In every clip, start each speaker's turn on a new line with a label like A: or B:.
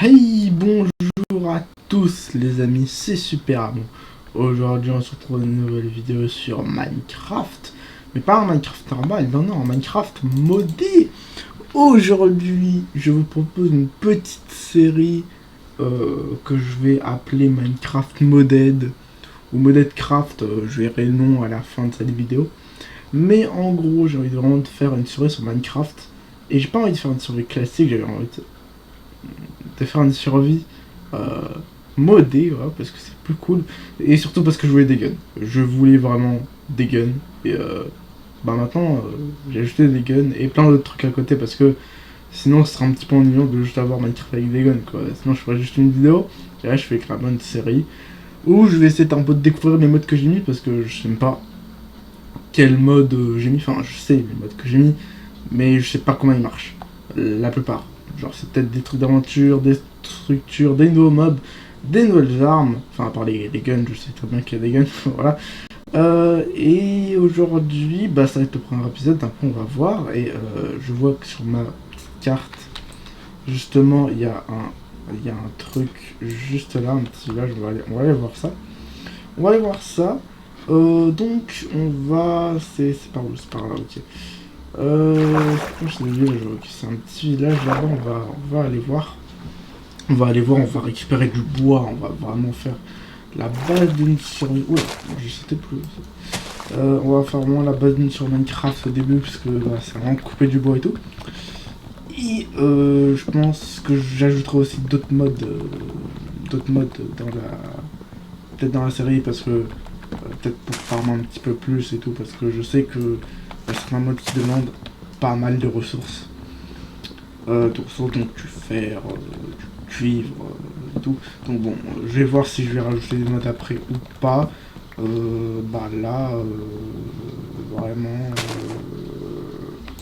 A: Hey, bonjour à tous les amis, c'est Super Bon. Aujourd'hui on se retrouve dans une nouvelle vidéo sur Minecraft. Mais pas un Minecraft normal, non, un Minecraft modé. Aujourd'hui je vous propose une petite série que je vais appeler Minecraft Modded. Ou Modded Craft, je verrai le nom à la fin de cette vidéo. Mais en gros j'ai envie vraiment de faire une série sur Minecraft. Et j'ai pas envie de faire une série classique, j'avais envie de faire une survie euh, modée, voilà, parce que c'est plus cool. Et surtout parce que je voulais des guns. Je voulais vraiment des guns. Et maintenant, j'ai ajouté des guns et plein d'autres trucs à côté parce que sinon ce serait un petit peu ennuyant de juste avoir Minecraft avec des guns, quoi. Sinon je ferais juste une vidéo. Et là je fais clairement une série où je vais essayer un peu de découvrir les modes que j'ai mis parce que je sais pas quel mode j'ai mis. Enfin, je sais les modes que j'ai mis, mais je sais pas comment ils marchent. La plupart. Genre, c'est peut-être des trucs d'aventure, des structures, des nouveaux mobs, des nouvelles armes. Enfin, à part les guns, je sais très bien qu'il y a des guns. Voilà. Et aujourd'hui, bah, ça va être le premier épisode. Après, on va voir. Et je vois que sur ma petite carte, justement, il y a un truc juste là, un petit village. On va aller voir ça. On va aller voir ça. Donc, on va. C'est par où? C'est par là, ok. C'est le village, ok, c'est un petit village là-bas, on va aller voir. On va aller voir, on va récupérer du bois, on va vraiment faire la base d'une survie. Oula, je sais plus. On va faire vraiment la base d'une sur Minecraft au début, parce que bah, c'est vraiment couper du bois et tout. Et je pense que j'ajouterai aussi d'autres modes dans la. Peut-être dans la série, parce que. Peut-être pour farmer un petit peu plus et tout, parce que je sais que c'est un mode qui demande pas mal de ressources. Donc du fer, du cuivre et tout. Donc bon, je vais voir si je vais rajouter des modes après ou pas. Bah là, vraiment,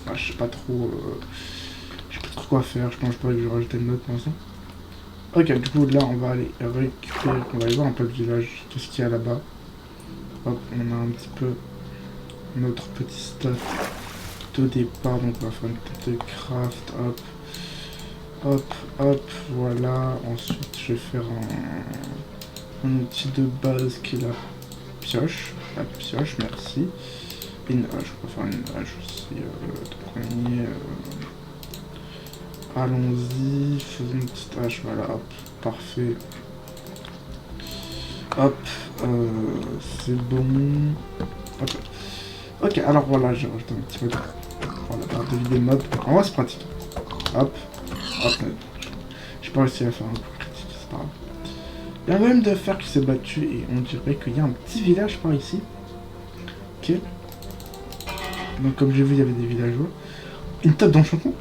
A: bah, je sais pas trop quoi faire. Je pense pas que je vais rajouter une mode pour l'instant. Ok, du coup là on va aller récupérer, on va aller voir un peu le village, qu'est-ce qu'il y a là-bas. Hop, on a un petit peu notre petit stuff de départ, donc on va faire une petite craft, hop, voilà. Ensuite je vais faire un outil de base qui est la pioche, merci. Une hache, on va faire une hache aussi, donc on y est, allons-y, faisons une petite hache, voilà, hop, parfait. Hop, c'est bon. Hop. Ok, alors voilà, j'ai rajouté un petit peu de... Voilà, barre de vie des mobs. En vrai, c'est pratique. Hop, j'ai pas réussi à faire un coup critique, c'est pas grave. Il y a un même de fer qui s'est battu et on dirait qu'il y a un petit village par ici. Ok. Donc comme j'ai vu, il y avait des villageois. Une table d'enchantement.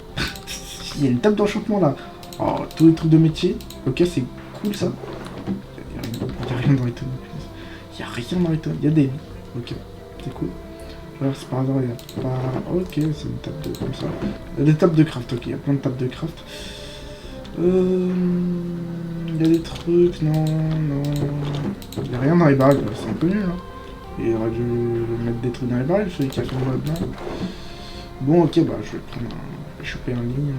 A: Il y a une table d'enchantement là. Oh, tous les trucs de métier. Ok, c'est cool ça. Il y a rien dans les tonneaux. Il y a rien dans les tonneaux. Il y a des lits. Ok, c'est cool. Alors c'est par hasard, il y a pas... Ok, c'est une table de... comme ça. Il y a des tables de craft, ok, il y a plein de tables de craft. Il y a des trucs, non. Il n'y a rien dans les barils, c'est un peu nul, hein. Il aurait dû mettre des trucs dans les barils, celui qui a fait le mode blanc. Bon, ok, bah je vais prendre un... Je vais choper un lit,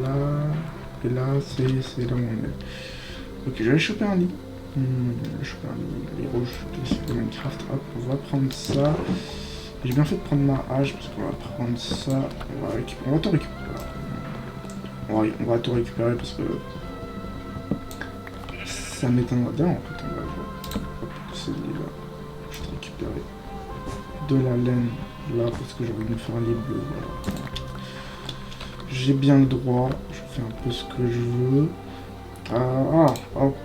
A: là... Et là, c'est là où on est. Ok, je vais choper un lit. Je vais choper un lit, les rouges, c'est de Minecraft, hop, on va prendre ça. J'ai bien fait de prendre ma hache parce qu'on va prendre ça, on va tout récupérer. On va tout récupérer parce que ça m'étonnerait bien en fait. On va voir. Hop, c'est là. Je vais récupérer de la laine là parce que j'ai envie de me faire un lit bleu. Voilà. J'ai bien le droit, je fais un peu ce que je veux. Hop,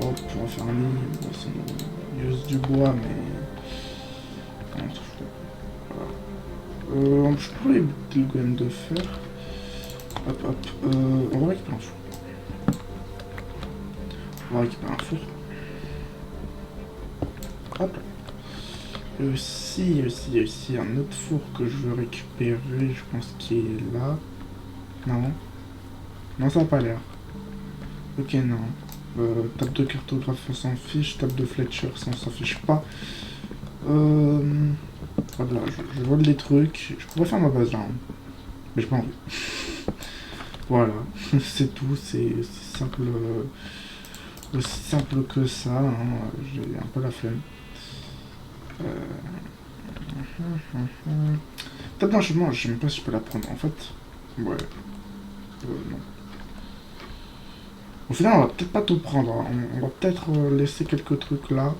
A: on va faire un lit. Bon, c'est juste du bois mais. Non, je pourrais des golems de fer. Hop, on va récupérer un four. Hop. Et aussi un autre four que je veux récupérer, je pense qu'il est là. Non, ça n'a pas l'air. Ok, non. Table de cartographe, on s'en fiche. Table de Fletcher, ça on s'en fiche pas. Voilà, je vole des trucs. Je pourrais faire ma base là. Hein. Mais j'ai pas envie. Voilà, c'est tout, c'est simple, aussi simple que ça, hein. J'ai un peu la flemme. Table d'enchaînement, je sais même pas si je peux la prendre, en fait. Ouais, non. Au final, on va peut-être pas tout prendre, hein. On va peut-être laisser quelques trucs là.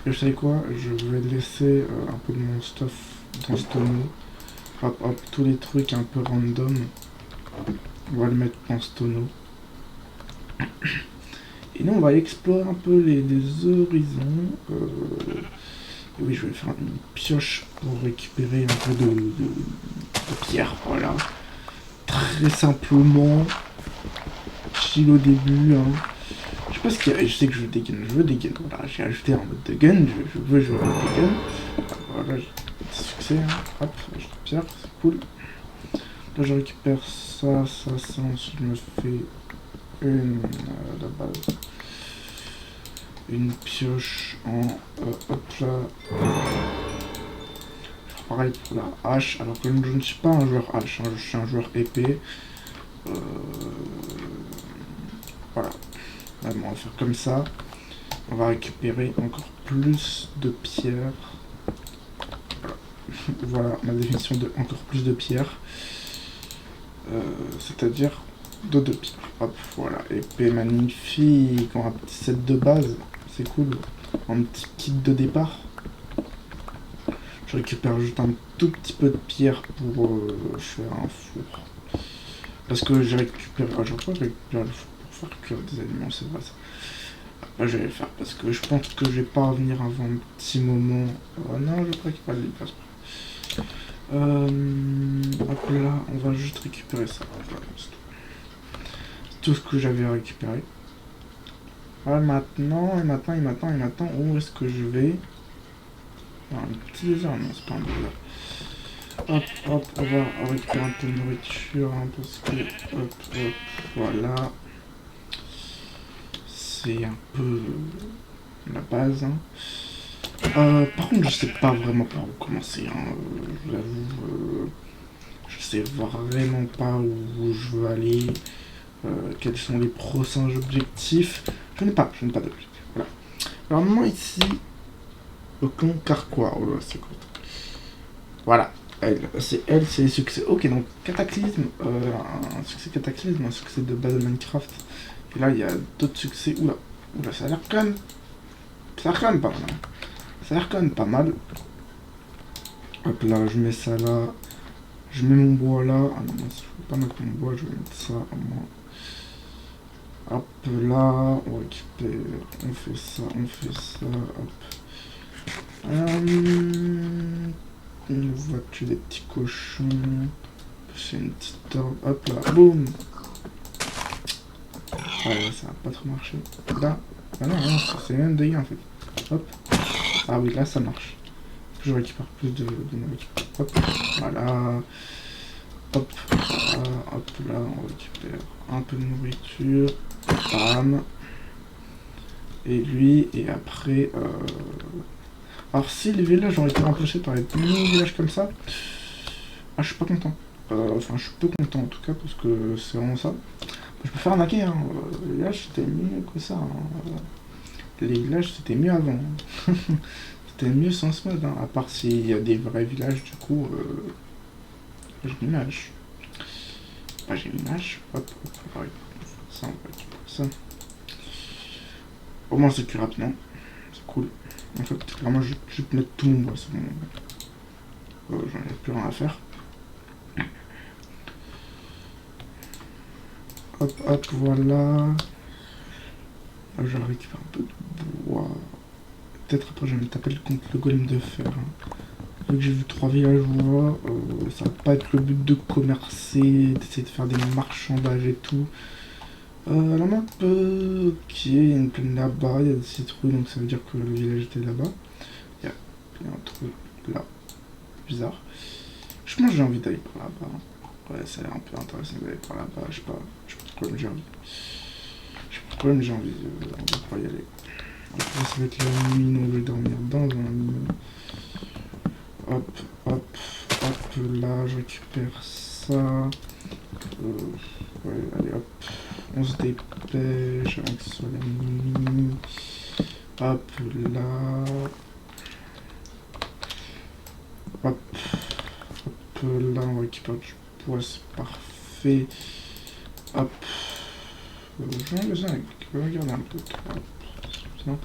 A: Et vous savez quoi? Je vais laisser un peu de mon stuff dans ce tonneau. Hop, hop, tous les trucs un peu random. On va le mettre dans ce tonneau. Et nous, on va explorer un peu les horizons. Et oui, je vais faire une pioche pour récupérer un peu de pierre. Voilà. Très simplement. Chill au début. Hein. Je sais pas ce qu'il y a. Je sais que je veux des guns. Je veux des guns. Voilà, j'ai ajouté un mode de gun. Je veux jouer avec des guns. Voilà, j'ai succès. Hein. Hop, j'ai de pierre. C'est cool. Là, je récupère ça, ça, ça. Ensuite, je me fais une la base. Une pioche en hop là. Pareil pour la hache, alors que je ne suis pas un joueur hache, hein, je suis un joueur épée. Voilà. Bon, on va faire comme ça. On va récupérer encore plus de pierres. Voilà, voilà ma définition de encore plus de pierres. C'est-à-dire de 2 pierres. Hop, voilà. Épée magnifique. On a un petit set de base. C'est cool. Un petit kit de départ. Je récupère juste un tout petit peu de pierre pour faire un four. Parce que j'ai récupéré... Ah, je crois que j'ai récupéré le four pour faire cuire des aliments, c'est vrai ça. Là, je vais le faire parce que je pense que je vais pas revenir avant un petit moment. Oh non, je crois qu'il n'y a pas de livre. Hop là, on va juste récupérer ça. Voilà, c'est tout ce que j'avais à récupérer. Voilà, maintenant, où est-ce que je vais? Un petit désert, non, c'est pas un désert. Hop, hop, on va récupérer un peu de nourriture, hein, parce que, hop, hop, voilà. C'est un peu la base, hein. Par contre, je sais pas vraiment par où commencer, hein. Je l'avoue, je sais vraiment pas où je veux aller, quels sont les prochains objectifs. Je n'ai pas d'objectif, voilà. Alors maintenant ici, le clan Carquois, oh là, c'est quoi? Voilà. C'est les succès. Ok, donc Cataclysme, un succès Cataclysme, un succès de base de Minecraft. Et là, il y a d'autres succès. Oula, ça a l'air quand même. Ça a l'air quand même pas mal. Hein. Ça a l'air quand même pas mal. Hop là, je mets ça là. Je mets mon bois là. Ah non, je vais pas mettre mon bois, je vais mettre ça à moi. Hop là, on récupère. On fait ça, hop. Une voiture des petits cochons. C'est une petite orbe. Hop là, boum. Ouais, ça a pas trop marché. Là, ah non, c'est même dégâts en fait. Hop. Ah oui, là ça marche. Je récupère plus de nourriture. Hop, voilà. Hop, hop là, on récupère un peu de nourriture. Bam. Et lui, et après. Alors si les villages ont été remplacés par des mini-villages comme ça, ah, je suis pas content. Enfin, je suis peu content en tout cas, parce que c'est vraiment ça. Je peux faire arnaquer, hein. Les villages c'était mieux que ça. Hein. Les villages c'était mieux avant. C'était mieux sans ce mode, hein. À part s'il y a des vrais villages, du coup, j'ai une image. Bah, j'ai une image. Hop, hop, pareil. Ça, on va récupérer ça. Au moins c'est plus rapidement. C'est cool. En fait, vraiment, je vais mettre tout mon bois, c'est bon. J'en ai plus rien à faire. Hop, hop, voilà. Là, je récupère un peu de bois. Peut-être après, je vais me taper contre le golem de fer. Hein. Vu que j'ai vu 3 villageois, ça va pas être le but de commercer, d'essayer de faire des marchandages et tout. La map, ok, il y a une plaine là-bas, il y a des citrouilles, donc ça veut dire que le village était là-bas. Il y a un truc là, bizarre. Je pense que j'ai envie d'aller par là-bas. Ouais, ça a l'air un peu intéressant d'aller par là-bas, je sais pas pourquoi j'ai envie. Je sais pas pourquoi j'ai envie de pas y aller. Après, ça va être la nuit, donc je vais dormir dans un lit. Hop, hop, hop, là, je récupère ça. Ouais, allez hop. On se dépêche avant que ce soit la nuit. Hop là. Hop. Hop là, on récupère du bois, c'est parfait. Hop. Je vais regarder un peu. Hop.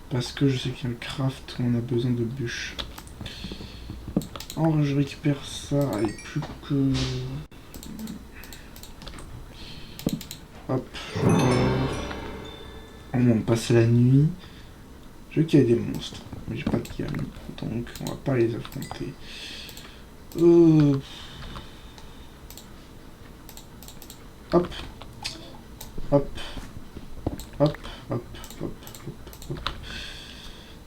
A: Parce que je sais qu'il y a un craft où on a besoin de bûches. Alors je récupère ça et plus que... Hop, on passe la nuit. Je veux qu'il y ait des monstres, mais j'ai pas de gamme, donc on va pas les affronter. Hop, hop, hop, hop, hop, hop.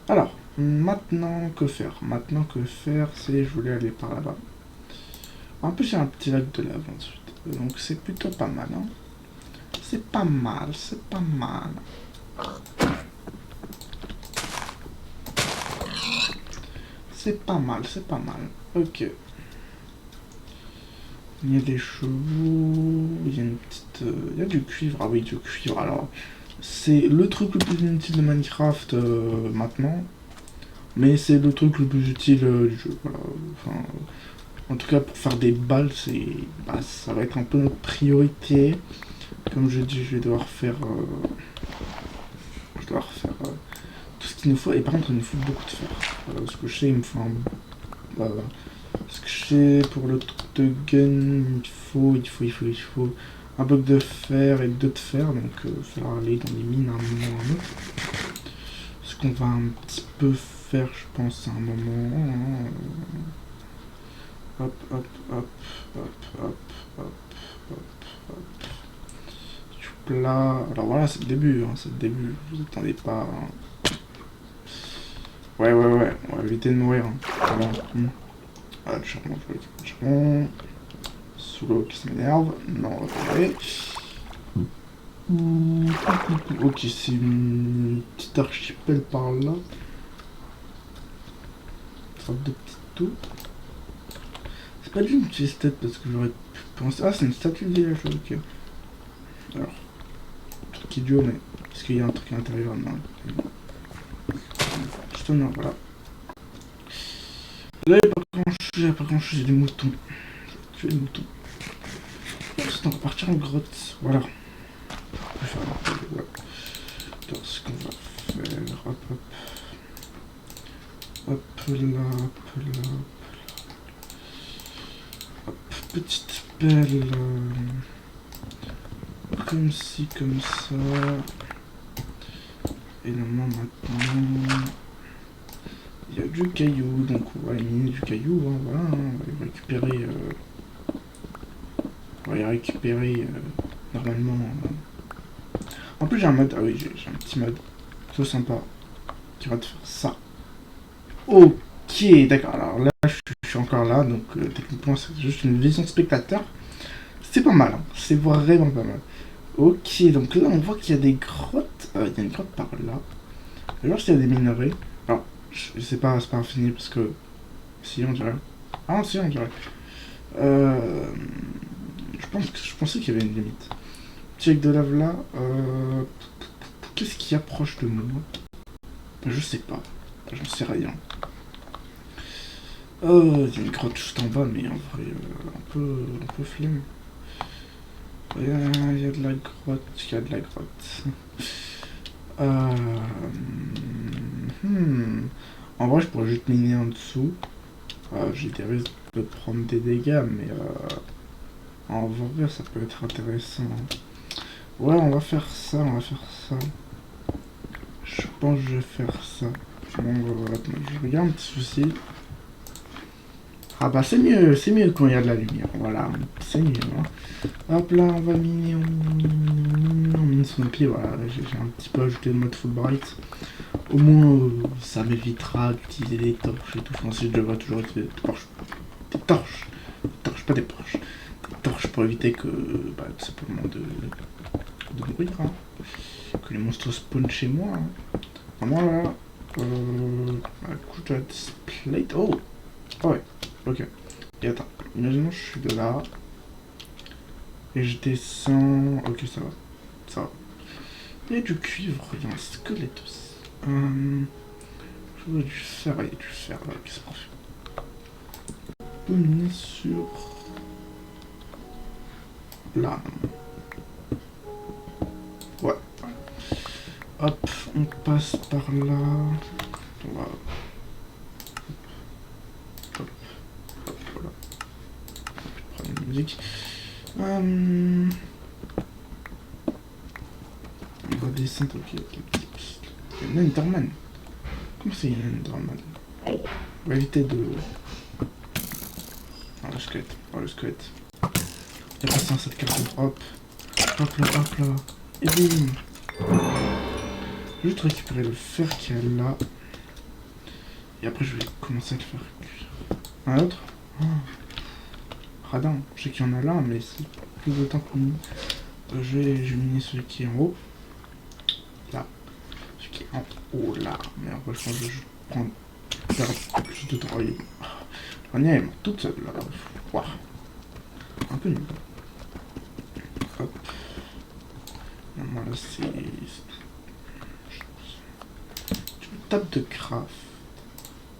A: Alors, maintenant que faire? Maintenant que faire, c'est je voulais aller par là-bas. En plus, il y a un petit lac de lave ensuite, donc c'est plutôt pas mal. Hein. C'est pas mal, c'est pas mal. C'est pas mal, c'est pas mal. Ok. Il y a des chevaux, il y a une petite... il y a du cuivre, ah oui, du cuivre. Alors, c'est le truc le plus inutile de Minecraft maintenant. Mais c'est le truc le plus utile du jeu, voilà. Enfin, en tout cas, pour faire des balles, c'est... Bah, ça va être un peu notre priorité. Comme je dis, je vais devoir faire... tout ce qu'il nous faut. Et par contre, il nous faut beaucoup de fer. Ce que je sais, il me faut un... Voilà. Ce que je sais, pour le truc de gun, il faut un bloc de fer et deux de fer. Donc, il va falloir aller dans les mines à un moment ou à un autre. Ce qu'on va un petit peu faire, je pense, à un moment. Hop, hop, hop, hop, hop, hop, hop, hop. Là. Alors voilà, c'est le début, hein, c'est le début. Vous attendez pas. Hein. Ouais, on va éviter de mourir. Hein. Voilà. Ah, le charbon, je vais le charbon. Sous l'eau qui m'énerve. Non, on va tomber. Ok, c'est une petite archipel par là. Sorte de petite tour. C'est pas d'une petite tête parce que j'aurais pu penser. Ah, c'est une statue de village, ok. Alors, truc idiot, mais est-ce qu'il y a un truc à l'intérieur? Non. Juste un arbre, voilà. Là, il n'y a pas grand chose, j'ai des moutons. Je vais tuer les moutons. Ensuite, on va partir en grotte. Voilà. On va faire un peu, voilà. Alors, ce qu'on va faire. Hop, hop. Hop là, hop là. Hop, petite pelle. Comme ci, comme ça. Et normalement, maintenant. Il y a du caillou, donc on va éliminer du caillou, hein, voilà, hein, on va récupérer... on va y récupérer normalement... En plus j'ai un mode, ah oui j'ai un petit mode, tout sympa, qui va te faire ça. Ok, d'accord, alors là je suis encore là, donc techniquement c'est juste une vision spectateur. C'est pas mal, hein, c'est vraiment pas mal. Ok, donc là on voit qu'il y a des grottes, il y a une grotte par là. Alors s'il y a des minerais, alors je sais pas, c'est pas infini parce que... Si on dirait. Ah non, si on dirait. Je pensais qu'il y avait une limite. Check de lave là. Qu'est-ce qui approche de moi? Je sais pas. J'en sais rien. Il y a une grotte juste en bas, mais en vrai, un peu flemme. Il y a de la grotte. Il y a de la grotte. En vrai, je pourrais juste miner en dessous. J'ai des risques de prendre des dégâts, mais en vrai, ça peut être intéressant. Ouais, on va faire ça, Je pense que je vais faire ça. Bon, je regarde un petit souci. Ah bah c'est mieux quand il y a de la lumière, voilà, c'est mieux. Hein. Hop là, on va miner, on mine son pied, voilà, j'ai un petit peu ajouté le mode full bright. Au moins, ça m'évitera d'utiliser des torches et tout. Enfin, si je devrais toujours utiliser des torches, pas des torches. Des torches pour éviter que, bah, tout simplement de mourir, hein. Que les monstres spawnent chez moi. Hein. Vraiment là, écoute, plate. Oh, ah ouais, ok. Et attends, imaginons je suis de là. Et je descends... Ok, ça va. Ça va. Il y a du cuivre, il y a un squelette aussi. Je veux du fer, il y a du fer là, qu'est-ce qu'on fait? On peut miner sur... Là, non. Ouais. Hop, on passe par là. On va... Hop, hop, voilà. On va prendre la musique. On va descendre, ok, il y a un Enderman. Comment c'est un Enderman? On va éviter de... Ah, le squelette, oh le squelette. Il y a passé un set carton, hop. Hop là, et bim. Juste récupérer le fer qu'il y a là. Et après je vais commencer à le faire cuire. Un autre? Oh. Radin, je sais qu'il y en a là, mais c'est plus de temps qu'on mine. Je vais miner celui qui est en haut. Là. Celui qui est en haut là. Mais après je pense que je vais prendre... faire plus de temps. On est toute seule là. Wow. Un peu nul. Hop. Normalement là c'est... Une table de craft.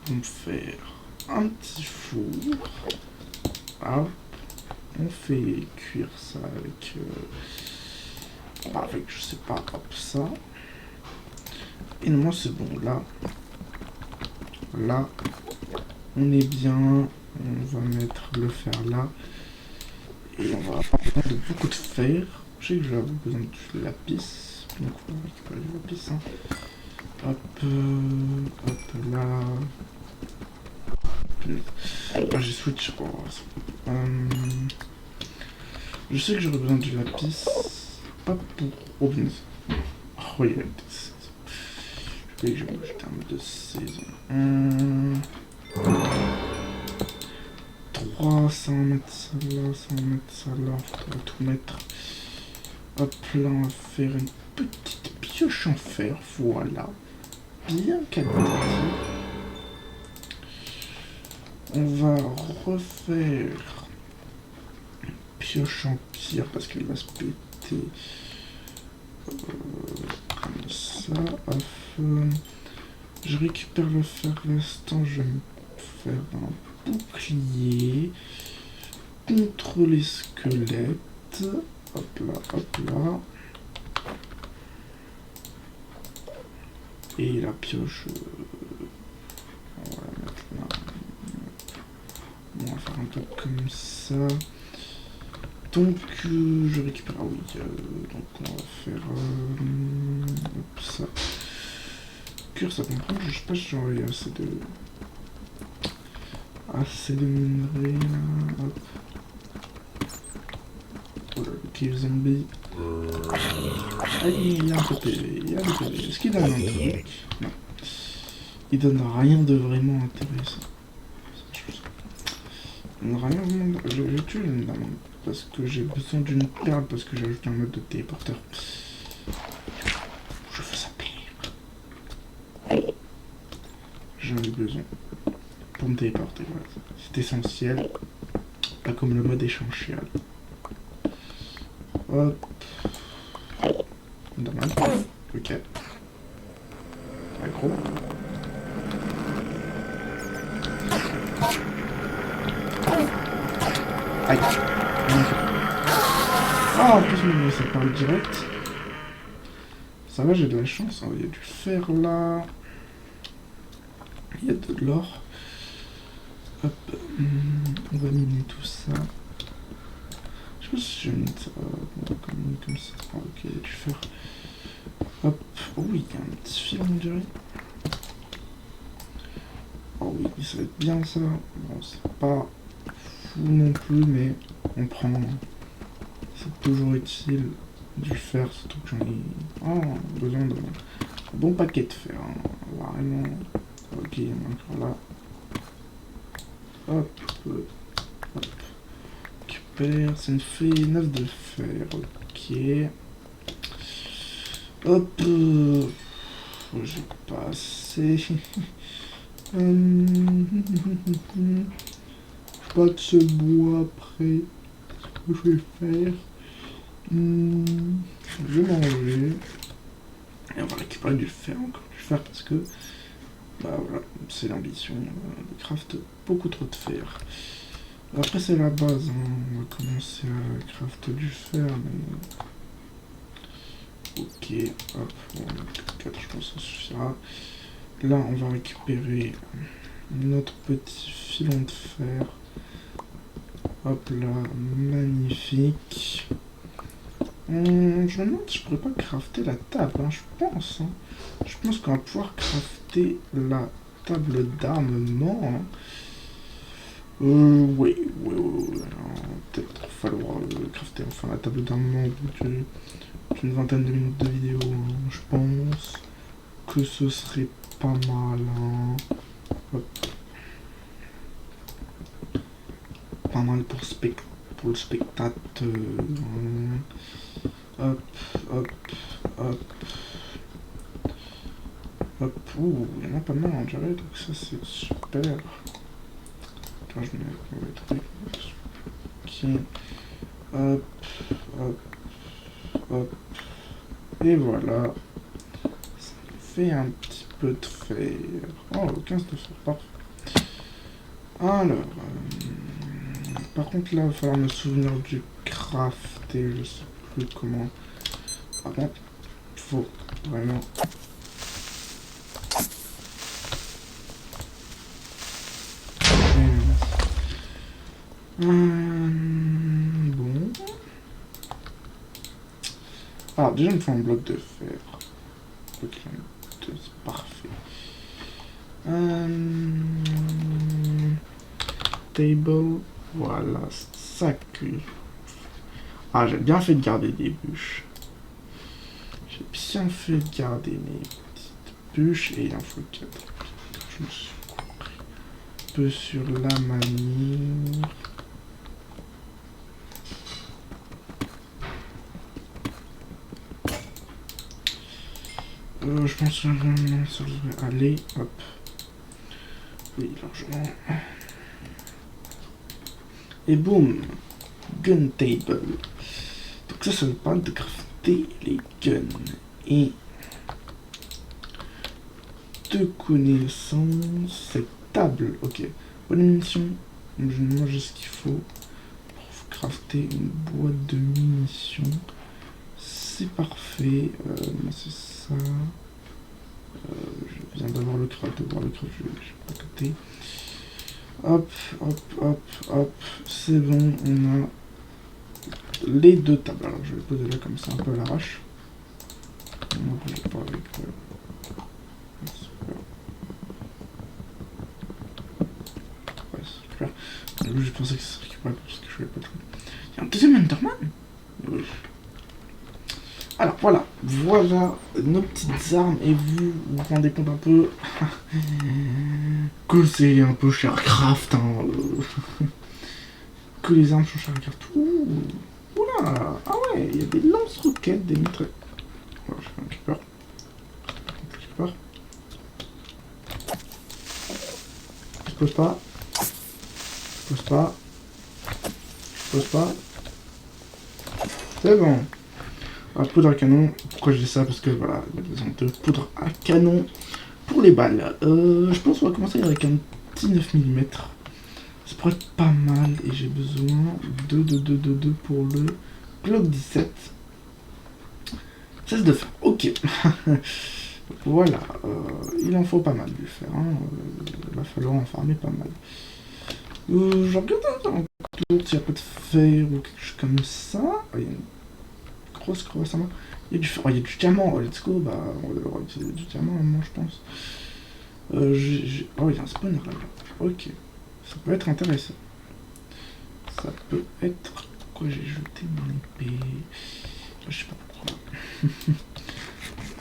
A: On va faire un petit four. Hop. On fait cuire ça avec... avec, je sais pas, hop, ça. Et normalement c'est bon, là. Là. On est bien. On va mettre le fer là. Et on va avoir besoin de beaucoup de fer. Je sais que je vais avoir besoin de lapis. Donc on va récupérer du lapis. Hein. Hop, hop là. Ah, j'ai switch. Oh, je sais que j'aurais besoin du lapis. Pas pour... Oh, bien. Oh, il y a des saisons. Je vais jeter un mode de saison. 3, ça va mettre ça là, ça va mettre ça là. Faudra tout mettre. Hop là, on va faire une petite pioche en fer. Voilà. Bien qualitative. On va refaire une pioche en pierre parce qu'elle va se péter. Comme ça. Hop. Je récupère le fer restant. Je vais me faire un bouclier contre les squelettes. Hop là, hop là. Et la pioche, on va la mettre là. On va faire un peu comme ça. Donc, je récupère. Ah oui, donc on va faire hop, ça. Cuire ça comprend. Je sais pas si j'aurais assez de minerais. Hop. Oh là, ok, zombie. Allez, il y a un peu PV, Est-ce qu'il donne un truc? Non. Il donne rien de vraiment intéressant. Il donne rien vraiment... Je tue l'enderman parce que j'ai besoin d'une perle parce que j'ai ajouté un mode de téléporteur. Je veux sa perle. J'en ai besoin pour me téléporter, voilà. C'est essentiel. Pas comme le mode échantillon. Hop. Enderman. Ok. Agro. Aïe. Ah, en plus, ça parle direct. Ça va, j'ai de la chance. Il y a du fer là. Il y a de l'or. Hop. On va miner tout ça. Je sais pas si je vais mettre ça comme ça. Ah, ok, il y a du fer. Hop. Oh oui, il y a un petit fil, on dirait. Oh oui, ça va être bien ça. Bon, c'est pas fou non plus, mais on prend. C'est toujours utile du fer, surtout que j'en ai besoin d'un bon paquet de fer. Hein. Vraiment. Ok, il y en a encore là. Hop, hop. Récupère, ça me fait 9 de fer. Ok. Hop. J'ai pas assez. Pas de ce bois après. Ce que je vais faire. Je vais manger. Et on va récupérer du fer, encore du fer, parce que... Bah voilà, c'est l'ambition de craft beaucoup trop de fer. Après c'est la base, hein. On va commencer à crafter du fer, mais... Ok, hop, bon, 4 je pense que ça suffira. Là on va récupérer notre petit filon de fer. Hop là, magnifique. Je me demande si je pourrais pas crafter la table, hein, je pense. Hein. Je pense qu'on va pouvoir crafter la table d'armement. Hein. Oui. Peut-être falloir crafter enfin la table d'armement au bout d'une vingtaine de minutes de vidéo. Hein. Je pense que ce serait pas mal. Hein. Hop. Pas mal pour le spectateur. Hop. Hop, ouh, il y en a pas mal en dirait, donc ça c'est super. Attends, je mets le mauvais truc. Ok. Hop. Et voilà. Ça fait un petit peu de fer. Oh, 15 de fer, parfait. Alors, par contre là, il va falloir me souvenir du crafter, je sais plus comment. Par contre, faut vraiment... Bon. Alors, déjà, il me faut un bloc de fer. Ok, c'est parfait. Table, voilà, ça cuit. Ah, j'ai bien fait de garder des bûches. J'ai bien fait de garder mes petites bûches et il en faut 4. Je me suis compris un peu sur la manière. Je pense que ça devrait aller. Hop. Oui, largement. Et boum, gun table. Donc ça me parle de crafter les guns. Et de connaissance, cette table. Ok, bonne munition. Donc je mange ce qu'il faut pour crafter une boîte de munitions. C'est parfait. C'est ça. Je viens d'avoir le craft, je vais pas capter. Hop, c'est bon, on a les deux tables. Alors je vais poser là comme ça un peu à l'arrache. On va pas avec... super. Ouais, super. Lui, je pensais que ça se récupérait parce que je voulais pas trop. Il y a un deuxième Enderman. Oui. Alors voilà nos petites armes et vous vous rendez compte un peu que c'est un peu cher craft, hein, que les armes sont chères craft. Oula, ah ouais, il y a des lance-roquettes, des mitraillettes. Voilà, je fais un creeper. Je pose pas. C'est bon. Alors, poudre à canon, pourquoi je dis ça? Parce que voilà, il y a besoin de poudre à canon pour les balles. Je pense qu'on va commencer avec un petit 9 mm. Ça pourrait être pas mal et j'ai besoin de pour le Glock 17. 16 de fer, ok. Voilà, il en faut pas mal du fer. Hein. Il va falloir en farmer pas mal. Je regarde autour s'il n'y a pas de fer ou quelque chose comme ça. Oh, il y a une grosse crevasse en bas. Il y a du fer, oh, il y a du diamant. Oh, let's go, bah on va devoir utiliser du diamant à moi, je pense. Oh, il y a un spawner là. Ok, ça peut être intéressant. Ça peut être... Pourquoi j'ai jeté mon épée? Je sais pas pourquoi.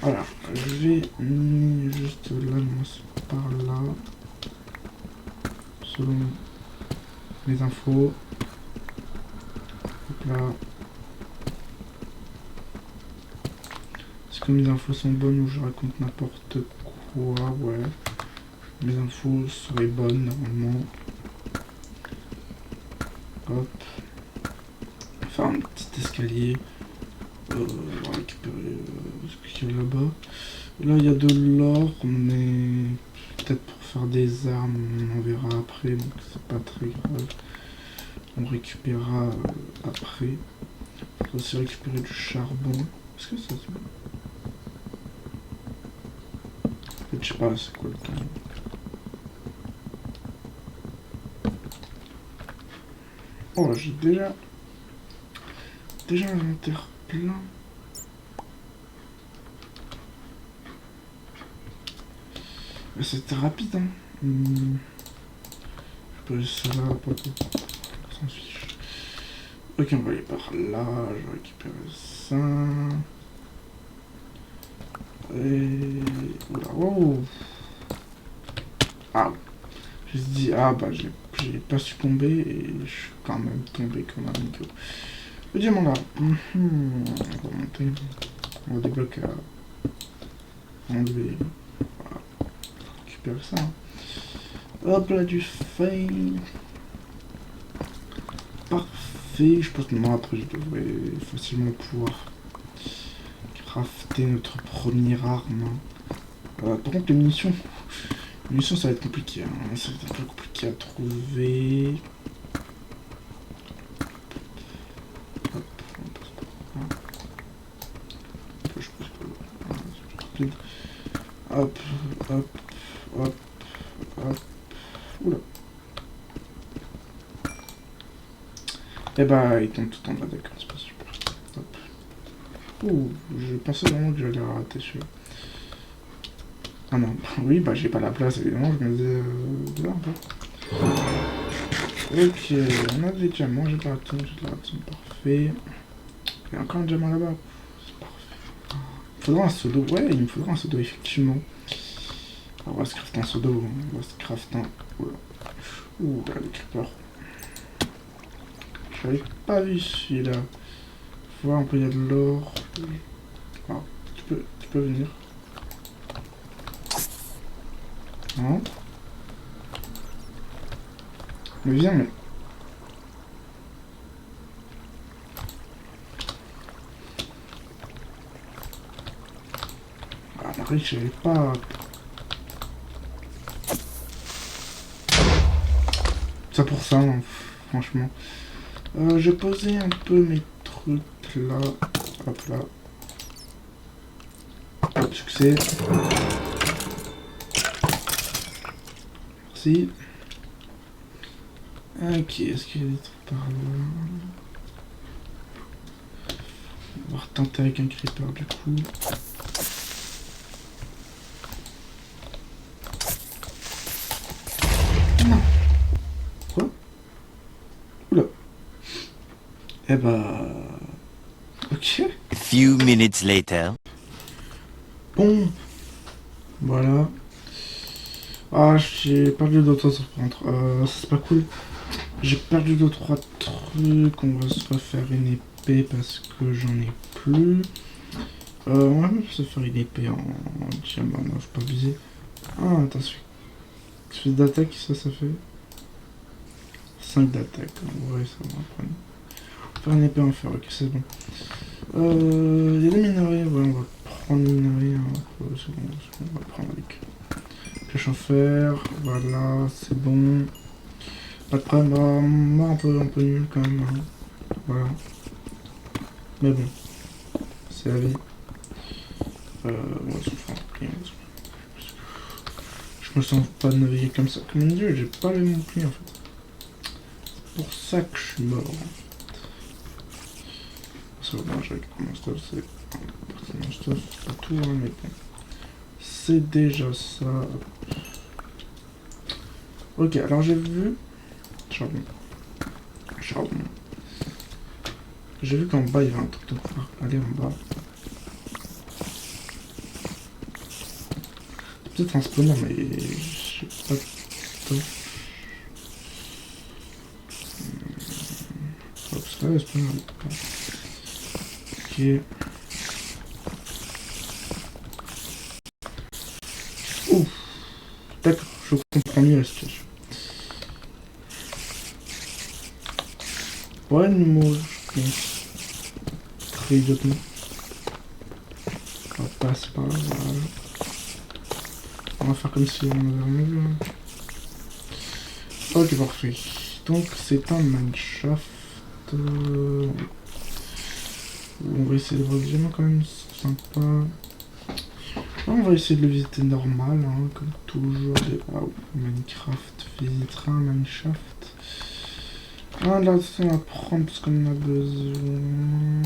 A: Voilà, je vais miner juste là, par là. Selon les infos. Hop là. Est-ce que mes infos sont bonnes ou je raconte n'importe quoi? Ouais. Mes infos seraient bonnes normalement. Hop. On va faire un petit escalier. On va récupérer ce qu'il y a là-bas. Là, il y a de l'or, mais peut-être pour faire des armes, on en verra après, donc c'est pas très grave. On récupérera après. On va aussi récupérer du charbon. Est-ce que ça se peut? En fait, je sais pas, c'est quoi le temps? Oh, j'ai déjà l'inventaire plein. Mais c'était rapide, hein. Je peux laisser ça là, pas tout. On s'en fiche. Ok, on va aller par là. Je vais récupérer ça. Et... Oula, oh. Ah, je me suis dit, ah bah j'ai pas succombé et je suis quand même tombé comme un micro. Le diamant là. On va monter. On va débloquer là. Enlever. Voilà. Récupérer ça. Hein. Hop là, du fail. Parfait. Je pense que moi après je devrais facilement pouvoir crafter notre première arme. Par contre, les munitions. Les munitions ça va être compliqué. Hein. Ça va être un peu compliqué à trouver. Hop, on passe par là. Je passe par là. C'est rapide. Hop, hop, hop, hop. Oula. Et bah, il tombe tout en bas, d'accord, c'est pas super. Hop. Ouh, je pensais vraiment que j'allais rater celui-là. Ah non, oui, bah j'ai pas la place, évidemment, je me disais là un peu. Ok, on a des diamants, j'ai pas atteint, j'ai de la ratine, parfait. Il y a encore un diamant là-bas, c'est parfait. Il faudra un seau d'eau, ouais, il me faudra un seau d'eau, effectivement. Alors, on va se crafter un seau d'eau, on va se crafter un... Oula. Ouh, là, le creeper. J'avais pas vu celui-là. Faut voir un peu, il y a de l'or. Ah, tu peux venir. Non. Mais viens, mais... Ah, Marie, je savais pas... Ça pour ça, hein, franchement. Je posais un peu mes trucs là. Hop là. Hop, succès. Merci. Ok, est-ce qu'il y a des trucs par là? On va retenter avec un creeper du coup. Non. Quoi? Oula. Eh bah... Ok.
B: A few minutes later.
A: Bon. Voilà. Ah, j'ai perdu d'autres trucs par contre. C'est pas cool. J'ai perdu 2-3 trucs. On va se refaire une épée parce que j'en ai plus. On va même se faire une épée en diamant. Non, je peux pas viser. Ah, attention. Qu'est-ce d'attaque, ça fait 5 d'attaque. Ouais, ça va prendre. Faire une épée en fer, ok, c'est bon. Il y a des minerais, ouais, on va prendre les minerais. Hein. C'est bon, on va prendre avec. Pêche en fer, voilà, c'est bon. Pas de problème, bah, moi un peu nul quand même. Hein. Voilà. Mais bon, c'est la vie. On va se faire un bouclier. Je me sens pas de naviguer comme ça. Comme dieu, j'ai pas le bouclier en fait. C'est pour ça que je suis mort. Ça va, je récupère mon stuff, c'est mon stuff, c'est pas tout, hein, mais bon. C'est déjà ça. Ok, alors j'ai vu... Charbon. Charbon. J'ai vu qu'en bas, il y avait un truc de pouvoir aller en bas. C'est peut-être un spawner, mais je sais pas tout. Hop, c'est là le spawner. Ok. Ouf. D'accord, je comprends mieux la situation. Ouais, une mauve, je pense. Très idiotement. passer par là, voilà. On va faire comme si on avait rien vu. Ok, parfait. Donc c'est un mineshaft. On va essayer de voir le quand même, c'est sympa. On va essayer de le visiter normal, hein, comme toujours. Ah oui, Minecraft visitera un mineshaft. Ah là, ça on va prendre parce qu'on en a besoin.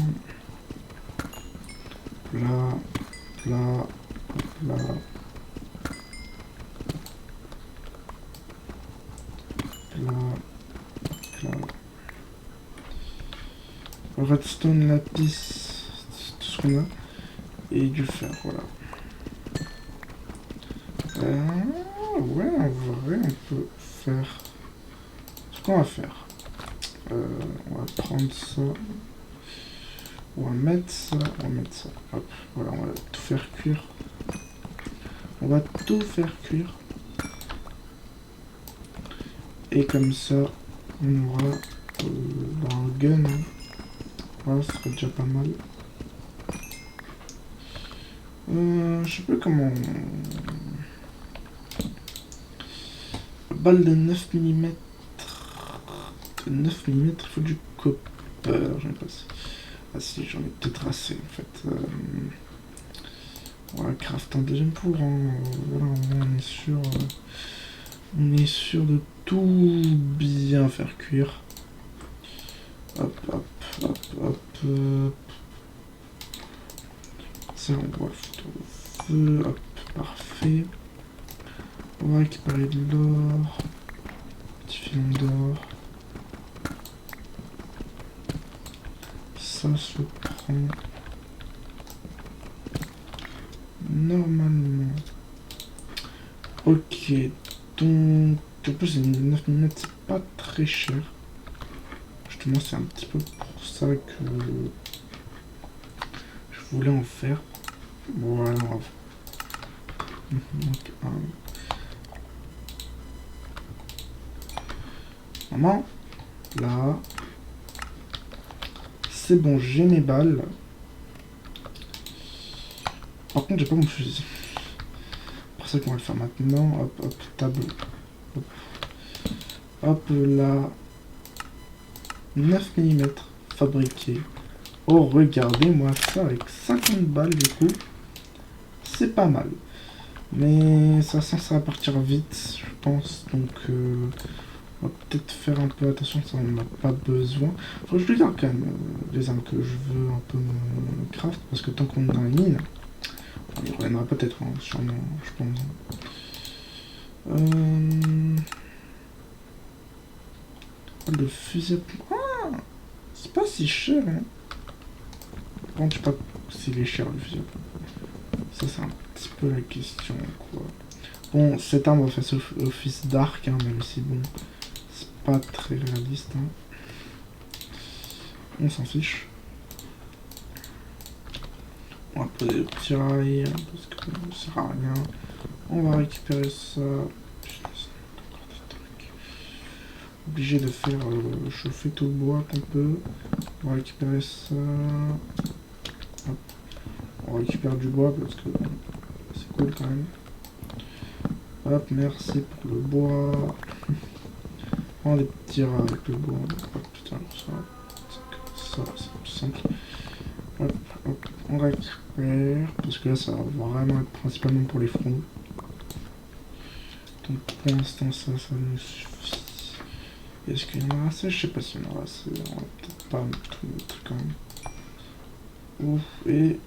A: Là, là, là. Là, là. Redstone, lapis, c'est tout ce qu'on a. Et du fer, voilà. Ouais, en vrai, on peut faire ce qu'on va faire. On va prendre ça. On va mettre ça. On va mettre ça. Hop, voilà, on va tout faire cuire. On va tout faire cuire. Et comme ça, on aura un gun. Hein. Voilà, ce serait déjà pas mal. Je sais pas comment... Balle de 9 mm. De 9 mm, il faut du copper. J'en ai pas assez. Ah si, j'en ai peut-être assez en fait. On va craft un deuxième four. Hein. Voilà, on est sûr. On est sûr de tout bien faire cuire. Hop, hop, hop, hop. Ça, on va le foutre au feu. Hop, parfait. On va récupérer de l'or. Petit filon d'or. Ça se prend normalement. Ok, donc en plus 9 mm c'est pas très cher. Justement c'est un petit peu pour ça que je voulais en faire. Voilà, donc maman, là, c'est bon, j'ai mes balles. Par contre, j'ai pas mon fusil. C'est pour ça qu'on va le faire maintenant. Hop, hop, tableau. Hop, hop là. 9 mm fabriqué. Oh, regardez-moi ça avec 50 balles du coup. C'est pas mal. Mais ça va partir vite, je pense. Donc, on va peut-être faire un peu attention, ça on n'a pas besoin. Faut que je regarde quand même les armes que je veux un peu me craft, parce que tant qu'on est dans les mines, on y reviendra peut-être, hein, sûrement, je pense. Le fusil à... Ah, c'est pas si cher, hein. Bon, je sais pas s'il est cher le fusil à pompe. Ça c'est un petit peu la question, quoi. Bon, cette arme va faire office d'arc, hein, même si bon... pas très réaliste. Hein. On s'en fiche. On va poser le petit rail parce que ça sert à rien. On va récupérer ça. Obligé de faire chauffer tout le bois qu'on peut. On va récupérer ça. Hop. On récupère du bois parce que bon, c'est cool quand même. Hop, merci pour le bois. On des petits rats avec le bois. Hop, putain, ça c'est tout simple. Hop, hop, on récupère, parce que là ça va vraiment être principalement pour les fronts. Donc pour l'instant ça nous suffit. Est-ce qu'il y en a assez? Je sais pas s'il y en aura assez, on va peut-être pas tout mettre quand même. Ouf, et...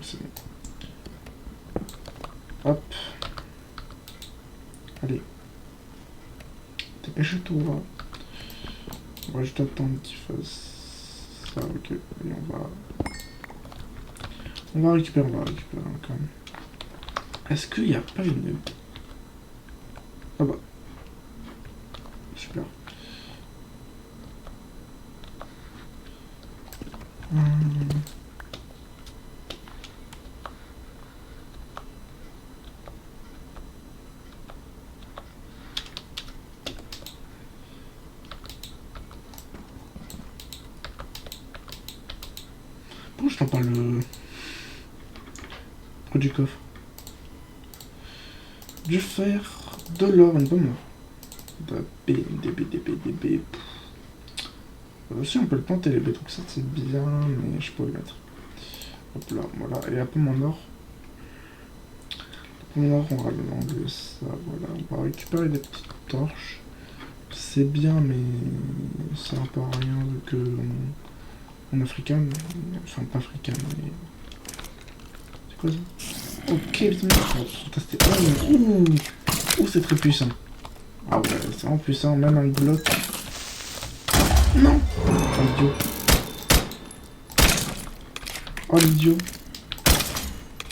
A: c'est bon. Hop. Allez. Dépêche-toi. On va juste attendre qu'il fasse ça, ok. Et on va récupérer quand même. Est-ce qu'il n'y a pas une... Ah bah. Super. je prends pas le... Trop du coffre. Du fer, de l'or, une pomme. DB. Si on peut le planter les bêtes, donc ça c'est bien, mais je peux le mettre. Hop là, voilà, et la pomme en or. La pomme en or, on va l'enlever ça, voilà. On va récupérer des petites torches. C'est bien, mais ça n'a pas rien vu que on africaine. Enfin, pas africaine, mais. C'est quoi ça? Ok, putain, on va tester. Ouh, c'est très puissant. Ah ouais, c'est vraiment puissant, même un bloc. Non! Oh l'idiot. Oh l'idiot.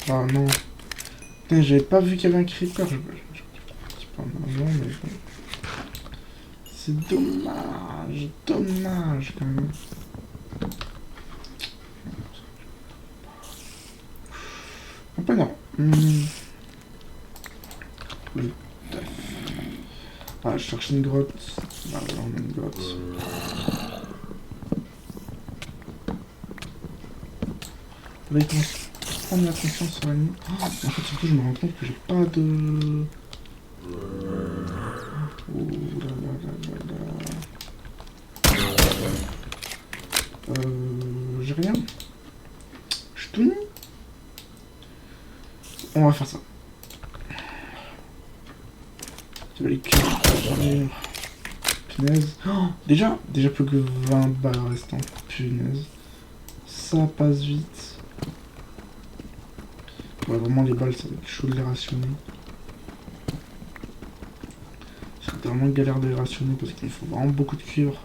A: Ah non. Putain, j'avais pas vu qu'il y avait un creeper. Je pas en avant, mais bon. C'est dommage, dommage quand même. Un peu non. Ah, je cherche une grotte. Ah, voilà, on a une grotte. Avec prendre la confiance sur la nuit. Oh, en fait, surtout, je me rends compte que j'ai pas de. Oh là là. J'ai rien. Je suis tout nu. On va faire ça. Tu vas les cuire. Punaise. Oh, déjà plus que 20 balles restantes. Punaise. Ça passe vite. Ouais, vraiment les balles, ça va être chaud de les rationner. C'est vraiment galère de les rationner parce qu'il me faut vraiment beaucoup de cuivre.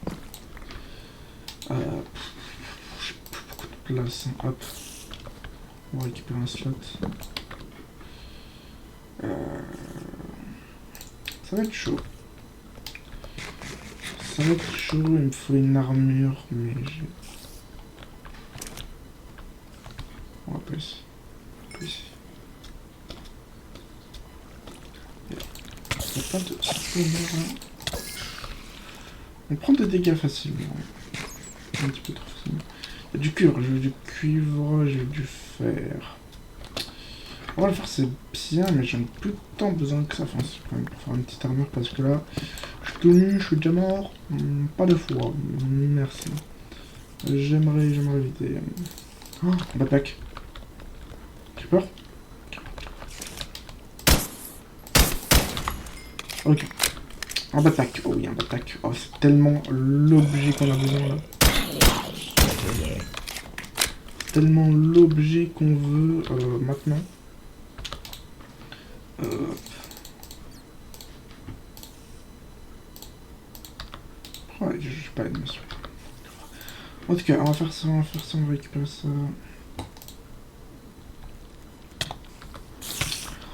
A: J'ai plus beaucoup de place. Hein. Hop. On va récupérer un slot. Ça va être chaud. Ça va être chaud, il me faut une armure, mais j'ai... On va plus. Plus. Il n'y a pas de... On prend des dégâts facilement. Un petit peu trop facilement. Il y a du cuivre, j'ai du cuivre, j'ai du fer. On va le faire, c'est bien, mais j'en ai plus tant besoin que ça. Enfin, c'est quand même pour faire une petite armure parce que là, je suis tout nu, je suis déjà mort. Pas de foi, merci. J'aimerais éviter. Oh, un backpack. Creeper. Ok. Un backpack. Oh oui, un backpack. Oh, c'est tellement l'objet qu'on a besoin là. Tellement l'objet qu'on veut maintenant. Ouais, je suis pas l'animation. En tout cas, on va faire ça, on va récupérer ça.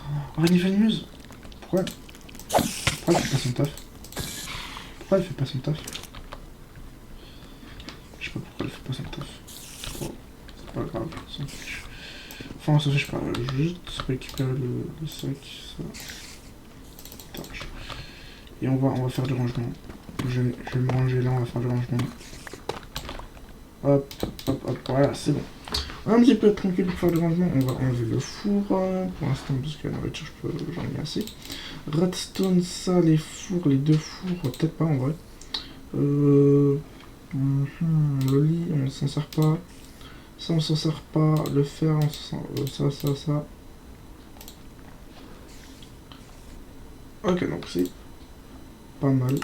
A: Oh, Renifaneuse. Pourquoi elle fait pas son taf? Pourquoi elle fait pas son taf? Je sais pas pourquoi elle fait pas son taf. Oh, c'est pas grave, on s'en fiche. Enfin, on s'en fiche pas, je vais juste récupérer le sac, ça. Et on va faire du rangement. Je vais me ranger là, on va faire du rangement. Hop, voilà, c'est bon. Un petit peu tranquille pour faire du rangement. On va enlever le four pour l'instant, parce que la nourriture, j'en ai assez. Redstone, ça, les fours, les deux fours, peut-être pas en vrai. Le lit, on s'en sert pas. Ça, on s'en sert pas. Le fer, on s'en sert. Ça. Ok, donc c'est pas mal.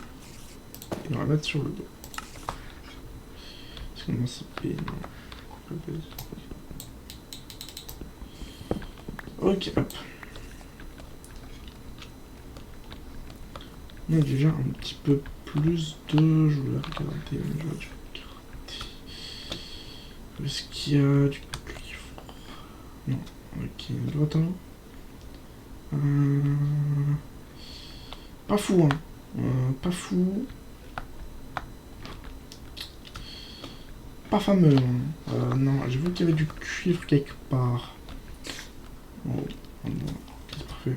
A: Et on va mettre sur le dos. Parce qu'on c'est payé. Ok, hop. On a déjà un petit peu plus de... Je voulais regarder, mais je vais regarder. Est-ce qu'il y a du cuivre? Non. Ok, droite en haut. Pas fou, hein. Pas fou. Pas fameux, hein. Non, j'ai vu qu'il y avait du cuivre quelque part. Oh, c'est parfait.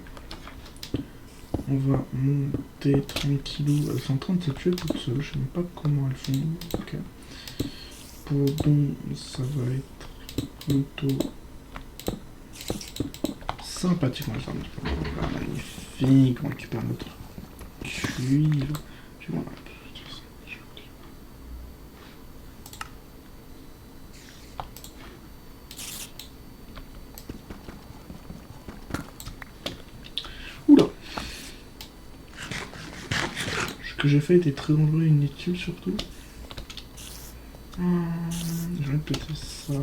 A: On va monter tranquillou. Elles sont en train de se tuer toutes seules. Je sais même pas comment elles font. Ok. Pour bon, ça va être Plutôt sympathique. Voilà, magnifique. On récupère notre cuivre. Voilà. Oula. Ce que j'ai fait était très dangereux et inutile surtout. Je vais peut-être ça.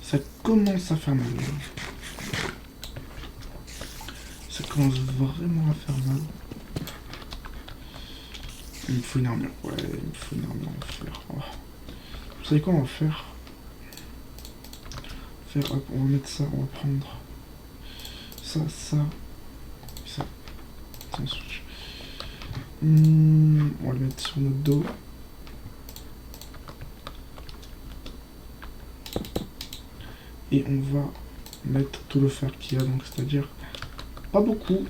A: Ça commence à faire mal. Ça commence vraiment à faire mal. Il me faut une armure. Ouais, il me faut une armure en fer. Oh. Vous savez quoi on va faire? Hop, on va mettre ça, on va prendre ça, ça, ça. On va le mettre sur notre dos. Et on va mettre tout le fer qu'il y a, donc c'est-à-dire pas beaucoup.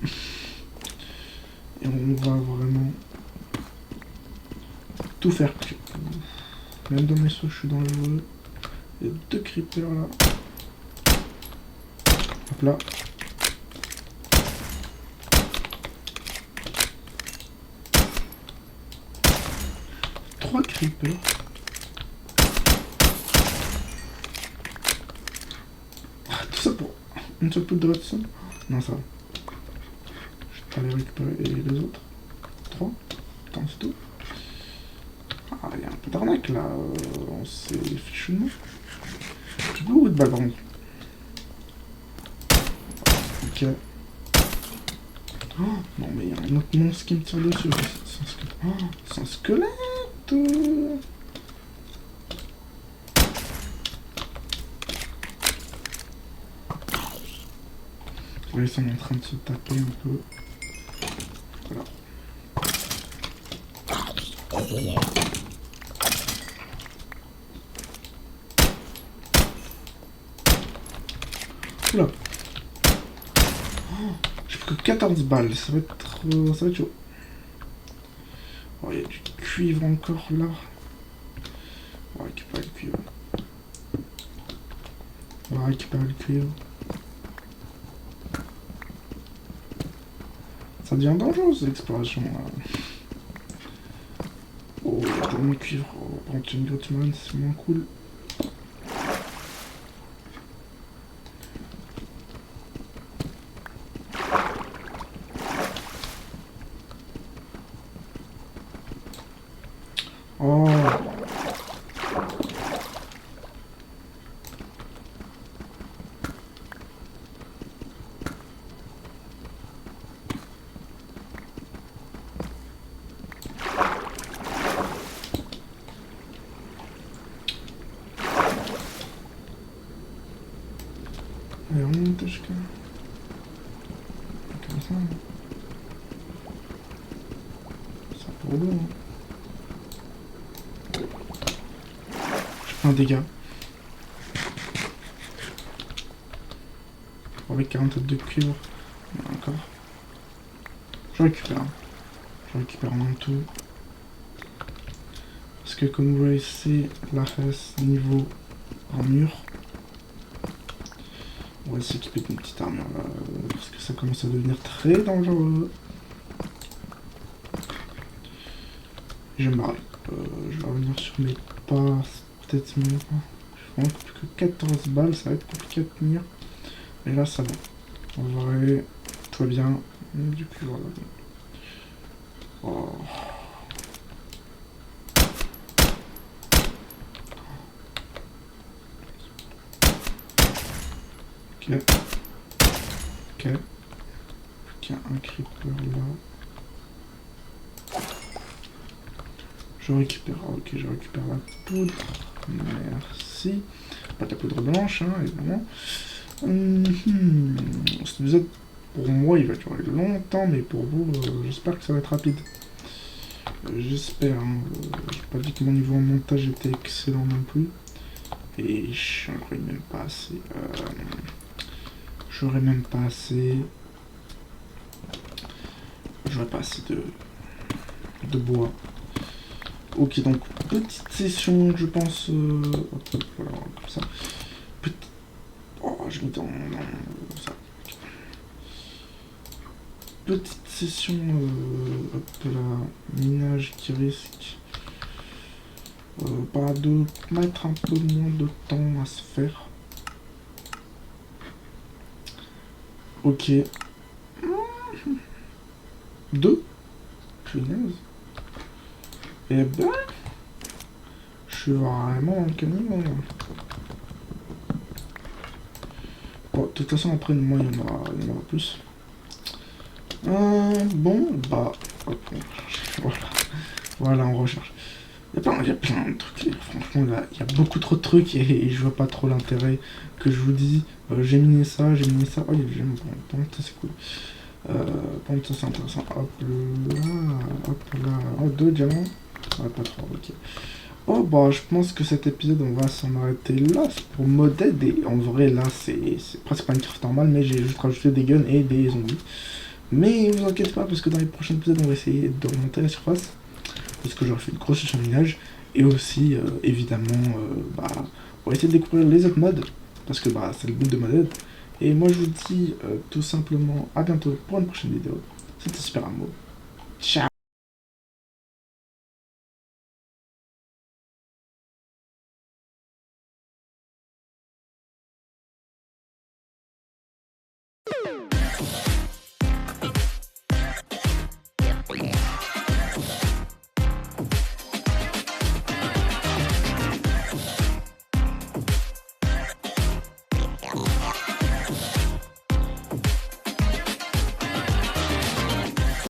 A: Et on va vraiment tout faire. Même dans mes sauts, je suis dangereux. Il y a 2 creepers là. Hop là. Trois creepers. Tout ça pour une seule poudre de redstone? Non, ça va. Je vais pas les récupérer. Et les autres? 3. Attends, c'est tout. Ah, il y a un peu d'arnaque là. On s'est fichu de moi. J'ai beaucoup de balles par contre. Ok. Oh, non, mais il y a un autre monstre qui me tire dessus. C'est un squelette. Oh, c'est un squelette. Ils sont en train de se taper un peu. Voilà. Oula. Oh, j'ai pris que 14 balles, ça va être chaud. Oh, il y a du cuivre encore là. On va récupérer le cuivre. On va récupérer le cuivre. Ça devient dangereux cette exploration là. Oh, il y a tellement de cuivre. Oh, par contre, une Gottman, c'est moins cool. Oh. Allez, on monte jusqu'à... Comme ça. C'est pour l'eau. Hein. Je prends un dégât. Avec 47 de cuivre. Encore. Je récupère. Je récupère en tout. Parce que comme vous voyez, c'est la face niveau armure. On va s'équiper d'une petite armure là, parce que ça commence à devenir très dangereux. Je vais me barrer. Je vais revenir sur mes pas, peut-être mieux. Je prends plus que 14 balles, ça va être compliqué à tenir. Mais là ça va. En vrai, tout va bien. Du coup, voilà. Oh. Ok. Ok. Il y a un creeper là. Je récupère. Ok, je récupère la poudre. Merci. Pas de la poudre blanche, hein, évidemment. Cet épisode, pour moi, il va durer longtemps, mais pour vous, j'espère que ça va être rapide. J'espère. Hein, j'ai pas dit que mon niveau en montage était excellent non plus. Et j'aurais même pas assez. J'aurais même pas assez. j'aurais pas assez de bois. Ok, donc petite session, je pense. Hop, voilà, comme ça. Petite. Oh, je mets dans ça. Petite session, hop là, minage qui risque pas de mettre un peu moins de temps à se faire. Ok. 2. Punaise. Eh ben, je suis vraiment un caniveau. Bon, de toute façon, après, moi, il y en aura plus. Bon, bah, hop, on recherche. Voilà. Voilà, on recherche. Il y a plein de trucs. Et franchement, là, il y a beaucoup trop de trucs et je vois pas trop l'intérêt que je vous dis. J'ai miné ça, j'ai miné ça. Oh, il y a j'aime bon, ça c'est cool. Bon, ça c'est intéressant. Hop là. Oh, 2 diamants. Ouais, pas trop, ok. Oh, bah, je pense que cet épisode, on va s'en arrêter là. C'est pour Modded. Et en vrai, là, c'est presque pas une craft normale, mais j'ai juste rajouté des guns et des zombies. Mais vous inquiétez pas, parce que dans les prochains épisodes, on va essayer de remonter la surface. Parce que j'aurais fait une grosse session de minage. Et aussi, évidemment, bah, on va essayer de découvrir les autres mods. Parce que bah, c'est le but de Modded. Et moi, je vous dis tout simplement à bientôt pour une prochaine vidéo. C'était Super Amo. Ciao.